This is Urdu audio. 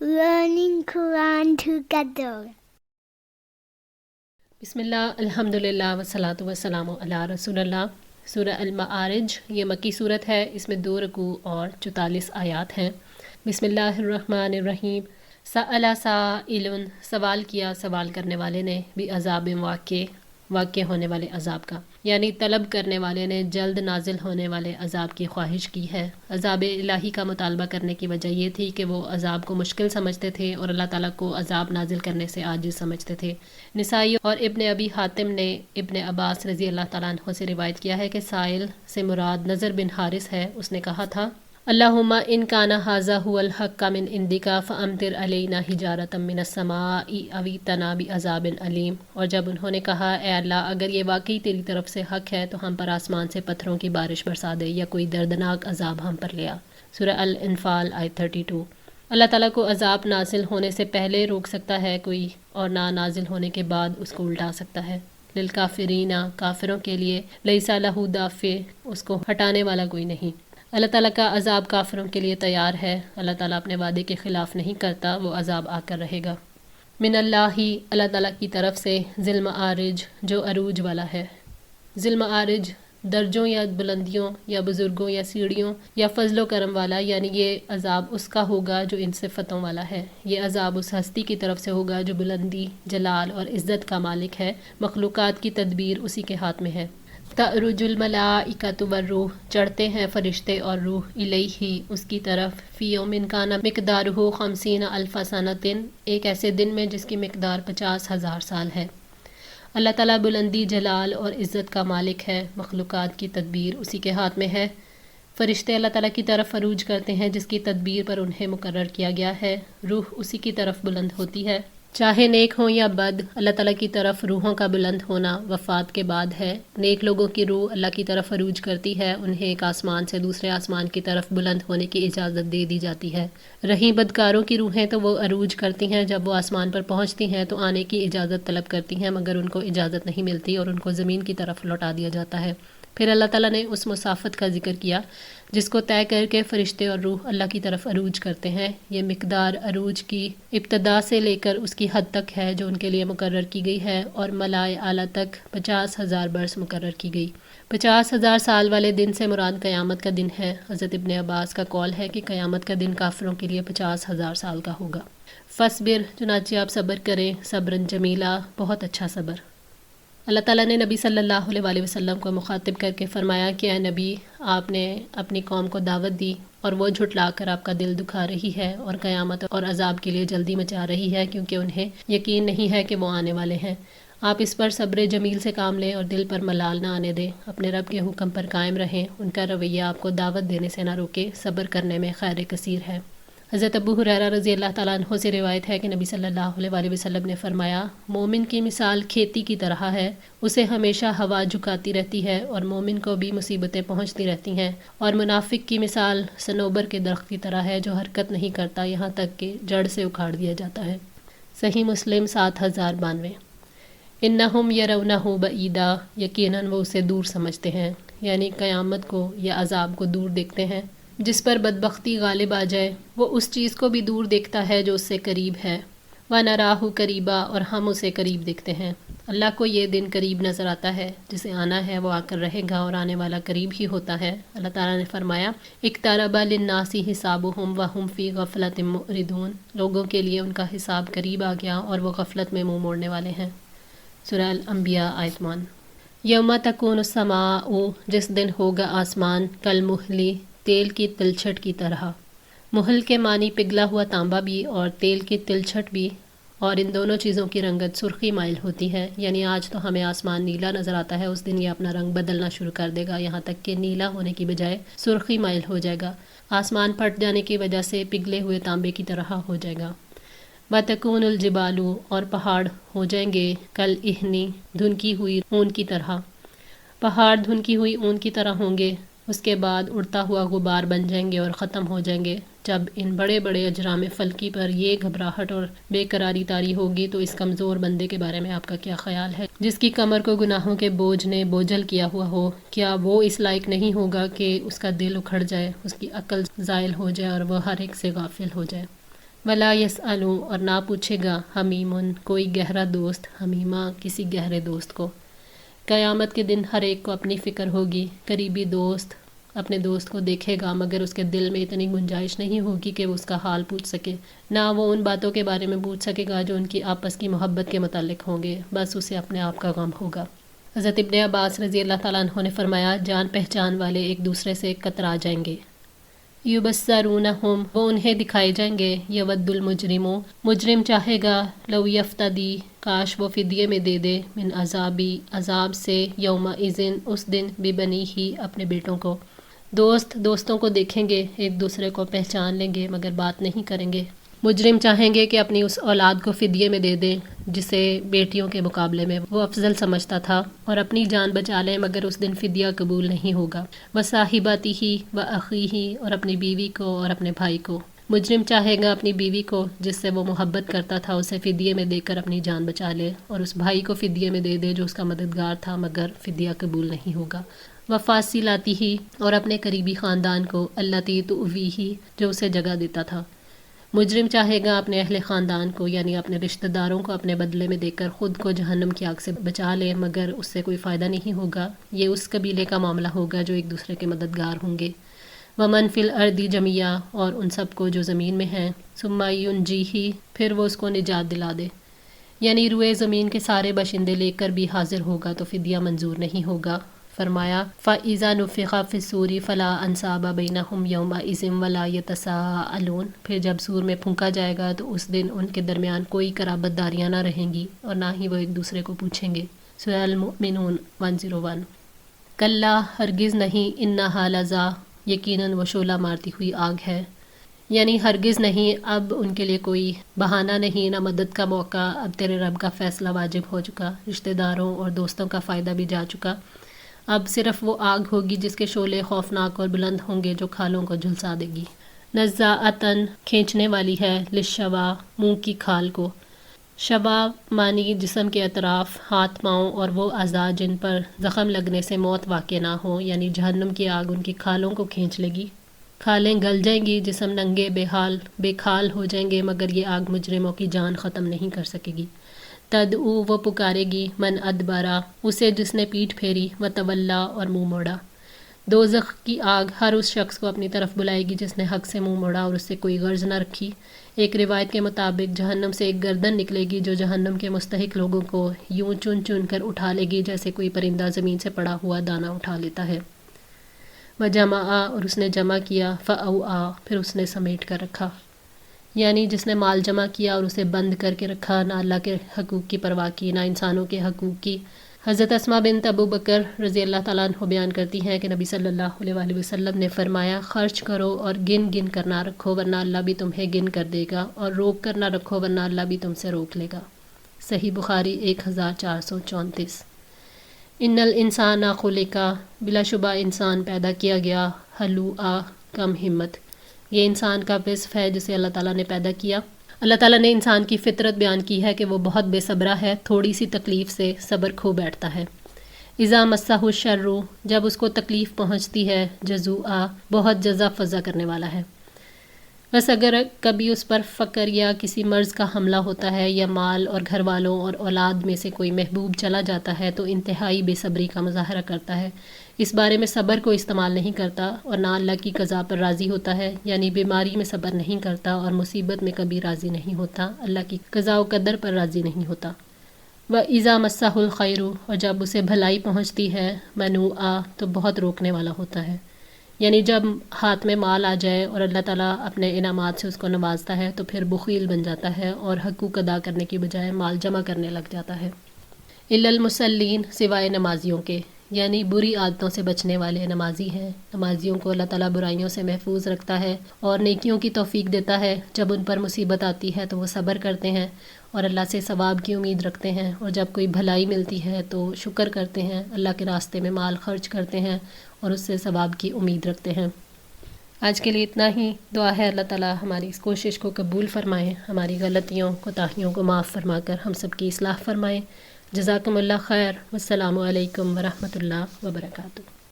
learning Quran together. بسم اللہ الحمدللہ والصلاۃ والسلام علی رسول اللہ۔ سورہ المعارج یہ مکی صورت ہے، اس میں 2 رکوع اور 44 آیات ہیں۔ بسم اللہ الرحمن الرحیم۔ سأل سائل، سوال کیا سوال کرنے والے نے، بعذاب واقع ہونے والے عذاب کا، یعنی طلب کرنے والے نے جلد نازل ہونے والے عذاب کی خواہش کی ہے۔ عذاب الہی کا مطالبہ کرنے کی وجہ یہ تھی کہ وہ عذاب کو مشکل سمجھتے تھے اور اللہ تعالیٰ کو عذاب نازل کرنے سے عاجز سمجھتے تھے۔ نسائی اور ابن ابی حاتم نے ابن عباس رضی اللہ تعالیٰ عنہ سے روایت کیا ہے کہ سائل سے مراد نضر بن حارث ہے۔ اس نے کہا تھا، اللہم ان کان ھذا ھو الحق من عندک فامطر علینا حجارۃ من السماء او ائتنا بعذاب علیم۔ اور جب انہوں نے کہا، اے اللہ اگر یہ واقعی تیری طرف سے حق ہے تو ہم پر آسمان سے پتھروں کی بارش برسا دے یا کوئی دردناک عذاب ہم پر لے آ۔ سورہ الانفال آیت 32۔ اللہ تعالیٰ کو عذاب نازل ہونے سے پہلے روک سکتا ہے کوئی، اور نہ نازل ہونے کے بعد اس کو الٹا سکتا ہے۔ للکافرین، کافروں کے لیے، لیس لہ دافع، اس کو ہٹانے والا کوئی نہیں۔ اللہ تعالیٰ کا عذاب کافروں کے لیے تیار ہے۔ اللہ تعالیٰ اپنے وعدے کے خلاف نہیں کرتا، وہ عذاب آ کر رہے گا۔ من اللہ، اللہ تعالیٰ کی طرف سے، ذی المعارج، جو عروج والا ہے۔ ذی المعارج درجوں یا بلندیوں یا بزرگوں یا سیڑھیوں یا فضل و کرم والا، یعنی یہ عذاب اس کا ہوگا جو ان صفتوں والا ہے۔ یہ عذاب اس ہستی کی طرف سے ہوگا جو بلندی، جلال اور عزت کا مالک ہے، مخلوقات کی تدبیر اسی کے ہاتھ میں ہے۔ تعرج الملائکۃ والروح، چڑھتے ہیں فرشتے اور روح، الیہ، اس کی طرف، فی یوم کان مقدارہ 50,000 سنۃ، ایک ایسے دن میں جس کی مقدار 50,000 سال ہے۔ اللہ تعالیٰ بلندی، جلال اور عزت کا مالک ہے، مخلوقات کی تدبیر اسی کے ہاتھ میں ہے۔ فرشتے اللہ تعالیٰ کی طرف عروج کرتے ہیں جس کی تدبیر پر انہیں مقرر کیا گیا ہے، روح اسی کی طرف بلند ہوتی ہے۔ چاہے نیک ہوں یا بد، اللہ تعالیٰ کی طرف روحوں کا بلند ہونا وفات کے بعد ہے۔ نیک لوگوں کی روح اللہ کی طرف عروج کرتی ہے، انہیں ایک آسمان سے دوسرے آسمان کی طرف بلند ہونے کی اجازت دے دی جاتی ہے۔ رہیں بدکاروں کی روحیں تو وہ عروج کرتی ہیں، جب وہ آسمان پر پہنچتی ہیں تو آنے کی اجازت طلب کرتی ہیں، مگر ان کو اجازت نہیں ملتی اور ان کو زمین کی طرف لوٹا دیا جاتا ہے۔ پھر اللہ تعالیٰ نے اس مسافت کا ذکر کیا جس کو طے کر کے فرشتے اور روح اللہ کی طرف عروج کرتے ہیں۔ یہ مقدار عروج کی ابتدا سے لے کر اس کی حد تک ہے جو ان کے لیے مقرر کی گئی ہے، اور ملائے اعلیٰ تک 50,000 برس مقرر کی گئی۔ 50,000 سال والے دن سے مراد قیامت کا دن ہے۔ حضرت ابن عباس کا قول ہے کہ قیامت کا دن کافروں کے لیے 50,000 سال کا ہوگا۔ فاصبر، چنانچہ آپ صبر کریں، صبرا جمیلا، بہت اچھا صبر۔ اللہ تعالیٰ نے نبی صلی اللہ علیہ وسلم کو مخاطب کر کے فرمایا کہ اے نبی، آپ نے اپنی قوم کو دعوت دی اور وہ جھٹلا کر آپ کا دل دکھا رہی ہے اور قیامت اور عذاب کے لیے جلدی مچا رہی ہے، کیونکہ انہیں یقین نہیں ہے کہ وہ آنے والے ہیں۔ آپ اس پر صبر جمیل سے کام لیں اور دل پر ملال نہ آنے دیں، اپنے رب کے حکم پر قائم رہیں، ان کا رویہ آپ کو دعوت دینے سے نہ روکے، صبر کرنے میں خیر کثیر ہے۔ حضرت ابو ہریرہ رضی اللہ تعالیٰ عنہ سے روایت ہے کہ نبی صلی اللہ علیہ وسلم نے فرمایا، مومن کی مثال کھیتی کی طرح ہے، اسے ہمیشہ ہوا جھکاتی رہتی ہے اور مومن کو بھی مصیبتیں پہنچتی رہتی ہیں، اور منافق کی مثال صنوبر کے درخت کی طرح ہے جو حرکت نہیں کرتا یہاں تک کہ جڑ سے اکھاڑ دیا جاتا ہے۔ صحیح مسلم 7092۔ انہم یرونہ بعیدا، یقیناً وہ اسے دور سمجھتے ہیں، یعنی قیامت کو یا عذاب کو دور دیکھتے ہیں۔ جس پر بدبختی غالب آ جائے وہ اس چیز کو بھی دور دیکھتا ہے جو اس سے قریب ہے۔ وَنَرَاهُ قَرِيبًا، اور ہم اسے قریب دیکھتے ہیں۔ اللہ کو یہ دن قریب نظر آتا ہے، جسے آنا ہے وہ آ کر رہے گا اور آنے والا قریب ہی ہوتا ہے۔ اللہ تعالیٰ نے فرمایا، اقترب للناس حسابهم وهم فی غفلۃ معرضون، لوگوں کے لیے ان کا حساب قریب آ گیا اور وہ غفلت میں منہ موڑنے والے ہیں۔ سورہ الانبیاء آیت 1۔ یوم تکون السماء، جس دن ہوگا آسمان، کالمہل، تیل کی تلچھٹ کی طرح۔ مہل کے معنی پگھلا ہوا تانبا بھی اور تیل کی تلچھٹ بھی، اور ان دونوں چیزوں کی رنگت سرخی مائل ہوتی ہے، یعنی آج تو ہمیں آسمان نیلا نظر آتا ہے، اس دن یہ اپنا رنگ بدلنا شروع کر دے گا، یہاں تک کہ نیلا ہونے کی بجائے سرخی مائل ہو جائے گا، آسمان پھٹ جانے کی وجہ سے پگھلے ہوئے تانبے کی طرح ہو جائے گا۔ وَتَكُونُ الْجِبَالُ، اور پہاڑ ہو جائیں گے، کالعہن، دھنکی ہوئی اون کی طرح، پہاڑ دھنکی ہوئی اون کی طرح ہوں گے، اس کے بعد اڑتا ہوا غبار بن جائیں گے اور ختم ہو جائیں گے۔ جب ان بڑے بڑے اجرام فلکی پر یہ گھبراہٹ اور بے قراری طاری ہوگی تو اس کمزور بندے کے بارے میں آپ کا کیا خیال ہے، جس کی کمر کو گناہوں کے بوجھ نے بوجھل کیا ہوا ہو؟ کیا وہ اس لائق نہیں ہوگا کہ اس کا دل اکھڑ جائے، اس کی عقل زائل ہو جائے اور وہ ہر ایک سے غافل ہو جائے؟ ولا یسألو اور نہ پوچھے گا حمیمن کوئی گہرا دوست حمیمہ کسی گہرے دوست کو۔ قیامت کے دن ہر ایک کو اپنی فکر ہوگی، قریبی دوست اپنے دوست کو دیکھے گا مگر اس کے دل میں اتنی گنجائش نہیں ہوگی کہ وہ اس کا حال پوچھ سکے، نہ وہ ان باتوں کے بارے میں پوچھ سکے گا جو ان کی آپس کی محبت کے متعلق ہوں گے، بس اسے اپنے آپ کا غم ہوگا۔ حضرت ابن عباس رضی اللہ تعالیٰ عنہ نے فرمایا جان پہچان والے ایک دوسرے سے کترا جائیں گے۔ یبصرونہم وہ انہیں دکھائے جائیں گے، یود المجرمو مجرم چاہے گا، لو یفتدی کاش وہ فدیے میں دے دے، من عذابی عذاب سے، یومئذ اس دن، ببنی ہی اپنے بیٹوں کو۔ دوست دوستوں کو دیکھیں گے، ایک دوسرے کو پہچان لیں گے مگر بات نہیں کریں گے۔ مجرم چاہیں گے کہ اپنی اس اولاد کو فدیے میں دے دیں جسے بیٹیوں کے مقابلے میں وہ افضل سمجھتا تھا، اور اپنی جان بچا لیں مگر اس دن فدیہ قبول نہیں ہوگا۔ وصاحبتہ واخیہ اور اپنی بیوی کو اور اپنے بھائی کو۔ مجرم چاہے گا اپنی بیوی کو جس سے وہ محبت کرتا تھا اسے فدیے میں دے کر اپنی جان بچا لے، اور اس بھائی کو فدیے میں دے دے جو اس کا مددگار تھا مگر فدیہ قبول نہیں ہوگا۔ وفاصلاتہ اور اپنے قریبی خاندان کو، اللاتی تؤویہ جو اسے جگہ دیتا تھا۔ مجرم چاہے گا اپنے اہل خاندان کو یعنی اپنے رشتہ داروں کو اپنے بدلے میں دے کر خود کو جہنم کی آگ سے بچا لے مگر اس سے کوئی فائدہ نہیں ہوگا۔ یہ اس قبیلے کا معاملہ ہوگا جو ایک دوسرے کے مددگار ہوں گے۔ ومن فی الارض جمیعا اور ان سب کو جو زمین میں ہیں، ثم ینجیہ پھر وہ اس کو نجات دلا دے، یعنی روئے زمین کے سارے باشندے لے کر بھی حاضر ہوگا تو فدیہ منظور نہیں ہوگا۔ فرمایا فَإِذَا نُفِخَ فِي الصُّورِ فَلَا أَنْسَابَ بَيْنَهُمْ يَوْمَئِذٍ وَلَا يَتَسَاءَلُونَ پھر جب سور میں پھونکا جائے گا تو اس دن ان کے درمیان کوئی قرابت داریاں نہ رہیں گی اور نہ ہی وہ ایک دوسرے کو پوچھیں گے۔ سورہ المؤمنون 101۔ کلا ہرگز نہیں، انہا لظیٰ یقیناً وہ شعلہ مارتی ہوئی آگ ہے، یعنی ہرگز نہیں، اب ان کے لیے کوئی بہانہ نہیں، نہ مدد کا موقع، اب تیرے رب کا فیصلہ واجب ہو چکا، رشتہ داروں اور دوستوں کا فائدہ بھی جا چکا، اب صرف وہ آگ ہوگی جس کے شعلے خوفناک اور بلند ہوں گے جو کھالوں کو جھلسا دے گی۔ نزاعتاً کھینچنے والی ہے، للشوا منہ کی کھال کو۔ شوا معنی جسم کے اطراف، ہاتھ پاؤں اور وہ اعضاء جن پر زخم لگنے سے موت واقع نہ ہو، یعنی جہنم کی آگ ان کی کھالوں کو کھینچ لے گی، کھالیں گل جائیں گی، جسم ننگے بے کھال ہو جائیں گے مگر یہ آگ مجرموں کی جان ختم نہیں کر سکے گی۔ تدعو وہ پکارے گی، من ادبرا اسے جس نے پیٹھ پھیری، وتولا اور منہ موڑا۔ دوزخ کی آگ ہر اس شخص کو اپنی طرف بلائے گی جس نے حق سے منہ موڑا اور اس سے کوئی غرض نہ رکھی۔ ایک روایت کے مطابق جہنم سے ایک گردن نکلے گی جو جہنم کے مستحق لوگوں کو یوں چن چن کر اٹھا لے گی جیسے کوئی پرندہ زمین سے پڑا ہوا دانہ اٹھا لیتا ہے۔ وجمع اور اس نے جمع کیا، فاوعا پھر اس نے سمیٹ کر رکھا، یعنی جس نے مال جمع کیا اور اسے بند کر کے رکھا، نہ اللہ کے حقوق کی پرواہ کی نہ انسانوں کے حقوق کی۔ حضرت اسماء بنت ابو بکر رضی اللہ تعالیٰ عنہ بیان کرتی ہیں کہ نبی صلی اللہ علیہ وآلہ وسلم نے فرمایا خرچ کرو اور گن گن کر نہ رکھو ورنہ اللہ بھی تمہیں گن کر دے گا، اور روک کر نہ رکھو ورنہ اللہ بھی تم سے روک لے گا۔ صحیح بخاری 1434۔ ان الانسان خلق بلا شبہ انسان پیدا کیا گیا، ہلوعا کم ہمت، یہ انسان کا وصف ہے جسے اللہ تعالیٰ نے پیدا کیا۔ اللہ تعالیٰ نے انسان کی فطرت بیان کی ہے کہ وہ بہت بے صبرا ہے، تھوڑی سی تکلیف سے صبر کھو بیٹھتا ہے۔ اذا مسہ الشر جب اس کو تکلیف پہنچتی ہے، جزوعا بہت جزا فضا کرنے والا ہے۔ بس اگر کبھی اس پر فقر یا کسی مرض کا حملہ ہوتا ہے یا مال اور گھر والوں اور اولاد میں سے کوئی محبوب چلا جاتا ہے تو انتہائی بے صبری کا مظاہرہ کرتا ہے، اس بارے میں صبر کو استعمال نہیں کرتا اور نہ اللہ کی قضا پر راضی ہوتا ہے، یعنی بیماری میں صبر نہیں کرتا اور مصیبت میں کبھی راضی نہیں ہوتا، اللہ کی قضا و قدر پر راضی نہیں ہوتا۔ وَإِذَا مَسَّهُ الْخَيْرُ اور جب اسے بھلائی پہنچتی ہے، منوعا تو بہت روکنے والا ہوتا ہے، یعنی جب ہاتھ میں مال آ جائے اور اللہ تعالیٰ اپنے انعامات سے اس کو نوازتا ہے تو پھر بخیل بن جاتا ہے اور حقوق ادا کرنے کی بجائے مال جمع کرنے لگ جاتا ہے۔ الا المصلین سوائے نمازیوں کے، یعنی بری عادتوں سے بچنے والے نمازی ہیں۔ نمازیوں کو اللہ تعالیٰ برائیوں سے محفوظ رکھتا ہے اور نیکیوں کی توفیق دیتا ہے۔ جب ان پر مصیبت آتی ہے تو وہ صبر کرتے ہیں اور اللہ سے ثواب کی امید رکھتے ہیں، اور جب کوئی بھلائی ملتی ہے تو شکر کرتے ہیں، اللہ کے راستے میں مال خرچ کرتے ہیں اور اس سے ثواب کی امید رکھتے ہیں۔ آج کے لیے اتنا ہی۔ دعا ہے اللہ تعالیٰ ہماری اس کوشش کو قبول فرمائیں، ہماری غلطیوں کوتاہیوں کو معاف فرما کر ہم سب کی اصلاح فرمائیں۔ جزاکم اللہ خیر، والسلام علیکم ورحمۃ اللہ وبرکاتہ۔